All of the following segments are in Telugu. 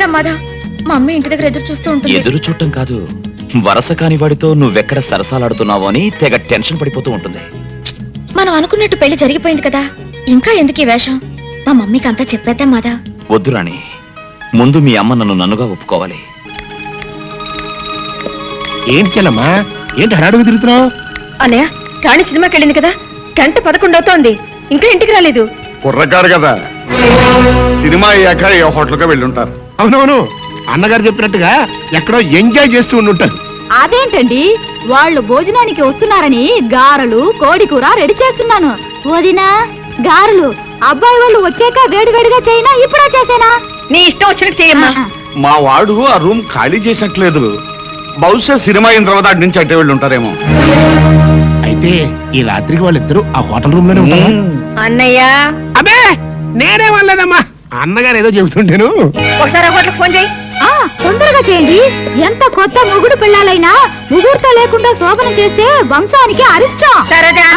వెళ్దాం మాధవ్. మా అమ్మ ఇంటి దగ్గర ఎదురు చూస్తూ ఉంటుంది. ఎదురు చూడటం కాదు, వరస కాని వాడితో నువ్వెక్కడ సరసాలాడుతున్నావో అని తెగ టెన్షన్ పడిపోతూ ఉంటుంది. మనం అనుకున్నట్టు పెళ్లి జరిగిపోయింది కదా, ఇంకా ఎందుకు ఈ వేషం? మా మమ్మీకి అంతా చెప్పేద్దాం మాధవ్. వద్దు రాణి, ముందు మీ అమ్మ నన్నుగా ఒప్పుకోవాలి. ఏంటి చెల్లమ్మా, ఏంటి హడాడుగు తిరుగుతున్నావు? అన్నయ్య, రాణి సినిమాకి వెళ్ళింది కదా, 11:00 అవుతోంది, ఇంకా ఇంటికి రాలేదు. కుర్రకారు కదా, సినిమా అయ్యాక ఏ హోటల్గా వెళ్ళుంటారు. అవునవును, అన్నగారు చెప్పినట్టుగా ఎక్కడో ఎంజాయ్ చేస్తూ ఉండుంటారు. అదేంటండి, వాళ్ళు భోజనానికి వస్తున్నారని గారెలు కోడి కూర రెడీ చేస్తున్నాను. వదినా, గారెలు అబ్బాయి వాళ్ళు వచ్చాక వేడివేడిగా చేయనా, ఇప్పుడే చేసేనా? నీ ఇష్టం వచ్చినట్టు చేయమ్మా. మా వాడు ఆ రూమ్ ఖాళీ చేసినట్లేదు. బహుశా సినిమా అయిన తర్వాత అటు నుంచి అట్టే వెళ్ళి ఉంటారేమో. అయితే ఈ రాత్రికి వాళ్ళిద్దరూ ఆ హోటల్ రూమ్ లోనే ఉంటారా? అన్నయ్య, అబ్బే నేనే వాళ్ళదమ్మా, అన్నగారు ఏదో చెబుతుంటేను. ఒకసారి ఆ హోటల్ ఫోన్ చేయి. తొందరగా చేయండి. ఎంత కొత్త మొగుడు పిల్లలైనా ముహూర్తం లేకుండా శోభనం చేస్తే వంశానికి అరిష్టం. సరేదా,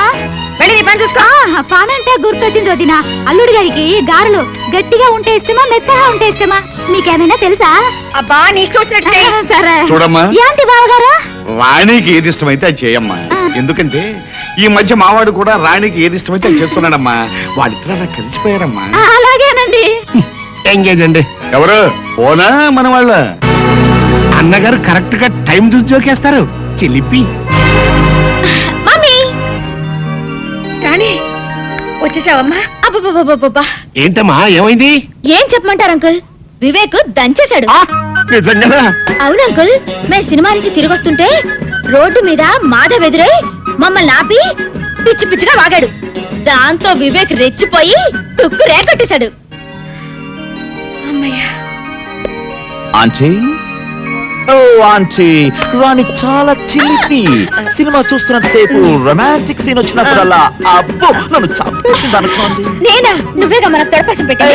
వెళ్ళి నీ పని చూసుకో. పనంటే గుర్తొచ్చింది వదినా. అల్లుడి గారికి గారెలు గట్టిగా ఉంటే ఇష్టమా, మెత్తగా ఉంటే ఇష్టమా? మీకేమైనా తెలుసా? అబ్బా, నీ ఇష్టం వచ్చినట్టు చేయి. సరే చూడమ్మా, ఏంటి బావగారు, రాణికి ఏది ఇష్టమైతే అది చేయమ్మా. ఎందుకంటే ఈ మధ్య మావాడు కూడా రాణికి ఏది ఇష్టమైతే అది చేస్తున్నాడమ్మా. వాళ్ళిద్దరూ అలా కలిసిపోయారమ్మా. అలాగేనండి. ఎంగేజ్ అండి. ఎవరు పోనా మన వాళ్ళ? అన్నగారు కరెక్ట్ గా టైం చూసి జోకేస్తారు. చిలిపి. మమ్మీ, రాణి వచ్చేసావమ్మా? అబ్బబ్బబ్బబ్బబ్బా, ఏంటమ్మా, ఏమైంది? ఏం చెప్పమంటారు అంకుల్? వివేక్ దంచేశాడు. నిజంగా? అవును అంకుల్, మేము సినిమా నుంచి తిరిగి వస్తుంటే రోడ్డు మీద మాధవ్ ఎదురై మమ్మల్ని ఆపి పిచ్చి పిచ్చిగా వాగాడు. దాంతో వివేక్ రెచ్చిపోయి తుక్కు రేకొట్టేశాడు. అమ్మయ్యా. ఆంటీ, ఓ ఆంటీ, రాణి చాలా చిలిపి. సినిమా చూస్తున్నంత సేపు రొమాంటిక్ సీన్ వచ్చినప్పుడల్లా అబ్బో నన్ను చంపేసింది అనుకోండి. నేనా? నువ్వేగా మన తొడపసం పెట్టి.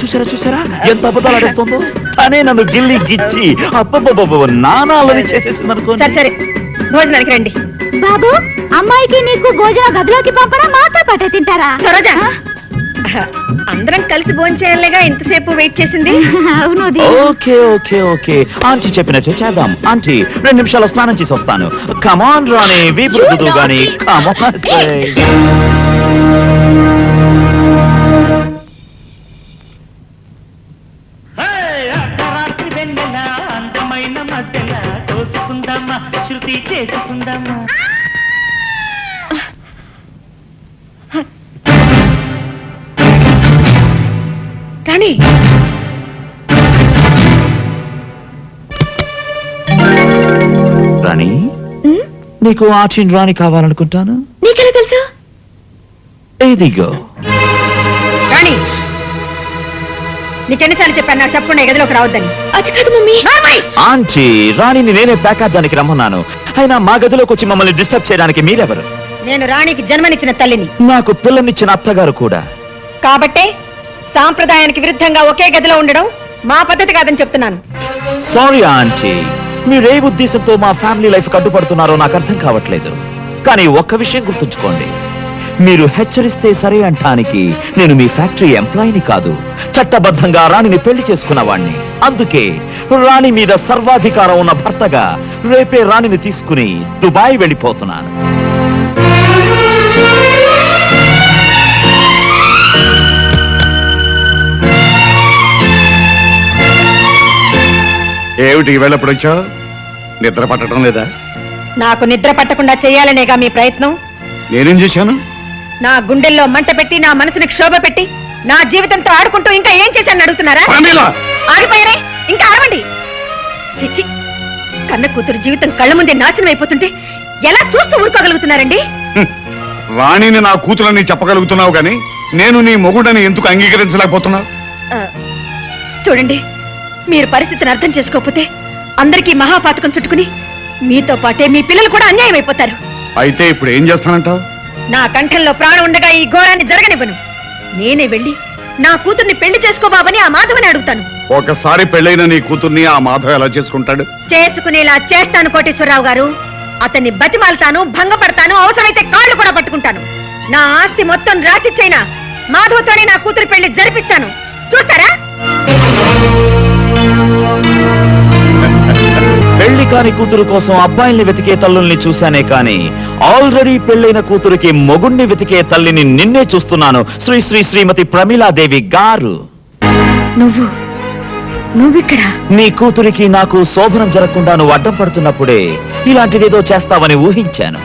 చూసారా ఎంత అబద్ధాలు ఆడేస్తుందో. తనే నన్ను గిల్లి గిచ్చి అబ్బబ్బబ్బ నానాలని చేసేసింది అనుకోండి. సరే సరే, భోజనానికి రండి. బాబు, అమ్మాయికి నీకు భోజన గదిలోకి పంపడా, మాతో పాటే తింటారా? సరోజా, అందరం కలిసి భోజనం చేయాలిగా ఇంతసేపు వెయిట్ చేసింది. అవును. ఓకే ఓకే ఓకే, ఆంటీ చెప్పినట్టు చేద్దాం. ఆంటీ 2 నిమిషాలు స్నానం చేసి వస్తాను. కమాన్ రాణి, వీపు రుద్దుదు గాని కమాన్. అందమైన మధ్యల తోసుకుందామా, శృతి చేసుకుందామా. రాణి, రాణి, నీకు ఆచిన్ రాణి కావాలనుకుంటాను. నీకెలా తెలుసు? ఇదిగో. రాణి, నీకెన్నిసార్లు చెప్పాను నాకు చెప్పండి గదిలోకి రావద్దని? అది కాదు మమ్మీ. ఆంటీ, రాణిని నేనే ప్యాకాజానికి రమ్మన్నాను. అయినా మా గదిలోకి వచ్చి మమ్మల్ని డిస్టర్బ్ చేయడానికి మీరెవరు? నేను రాణికి జన్మనిచ్చిన తల్లిని. నాకు పిల్లనిచ్చిన అత్తగారు కూడా. కాబట్టే సాంప్రదాయానికి విరుద్ధంగా ఒకే గదిలో ఉండడం మా పద్ధతి కాదని చెప్తున్నాను. సారీ ఆంటీ, మీరే ఉద్దేశంతో మా ఫ్యామిలీ లైఫ్ కట్టుపడుతున్నారో నాకు అర్థం కావట్లేదు. కానీ ఒక్క విషయం గుర్తుంచుకోండి, మీరు హెచ్చరిస్తే సరే అంటానికి నేను మీ ఫ్యాక్టరీ ఎంప్లాయీని కాదు, చట్టబద్ధంగా రాణిని పెళ్లి చేసుకున్నవాణ్ణి. అందుకే రాణి మీద సర్వాధికారం ఉన్న భర్తగా రేపే రాణిని తీసుకుని దుబాయ్ వెళ్ళిపోతున్నాను. ఏమిటి ఈవేళప్పుడు వచ్చావు? నిద్ర పట్టడం లేదా? నాకు నిద్ర పట్టకుండా చేయాలనేగా మీ ప్రయత్నం. నేనేం చేశాను? నా గుండెల్లో మంట పెట్టి, నా మనసుని క్షోభ పెట్టి, నా జీవితంతో ఆడుకుంటూ ఇంకా ఏం చేశాను అడుగుతున్నారా? ఆగిపోయారే, ఇంకా ఆడవండి. చిచ్చి, కన్న కూతురు జీవితం కళ్ళ ముందే నాశనం అయిపోతుంటే ఎలా చూస్తూ ఊరుకోగలుగుతున్నారండి? రాణిని నా కూతురని చెప్పగలుగుతున్నావు కానీ నేను నీ మొగుడని ఎందుకు అంగీకరించలేకపోతున్నావు? చూడండి, మీరు పరిస్థితిని అర్థం చేసుకోకపోతే అందరికీ మహాపాతకం చుట్టుకుని మీతో పాటే మీ పిల్లలు కూడా అన్యాయం అయిపోతారు. అయితే ఇప్పుడు ఏం చేస్తానంటావు? నా కంఠంలో ప్రాణం ఉండగా ఈ ఘోరాన్ని జరగనివ్వను. నేనే వెళ్ళి నా కూతుర్ని పెళ్లి చేసుకోబాబని ఆ మాధవని అడుగుతాను. ఒకసారి పెళ్ళైన నీ కూతుర్ని ఆ మాధవ్ ఎలా చేసుకుంటాడు? చేసుకునేలా చేస్తాను కోటేశ్వరరావు గారు. అతన్ని బతిమాలతాను, భంగపడతాను, అవసరమైతే కాళ్ళు కూడా పట్టుకుంటాను. నా ఆస్తి మొత్తం రాసిచ్చైనా మాధవ్తోనే నా కూతురు పెళ్లి జరిపిస్తాను. చూస్తారా? పెళ్లి కాని కూతురు కోసం అబ్బాయిల్ని వెతికే తల్లుల్ని చూశానే కాని ఆల్రెడీ పెళ్ళైన కూతురికి మొగుణ్ణి వెతికే తల్లిని నిన్నే చూస్తున్నాను. శ్రీ శ్రీ శ్రీమతి ప్రమీలాదేవి గారు. నువ్విక్కడ నీ కూతురికి నాకు శోభనం జరగకుండా నువ్వు అడ్డం పడుతున్నప్పుడే ఇలాంటిదేదో చేస్తావని ఊహించాను.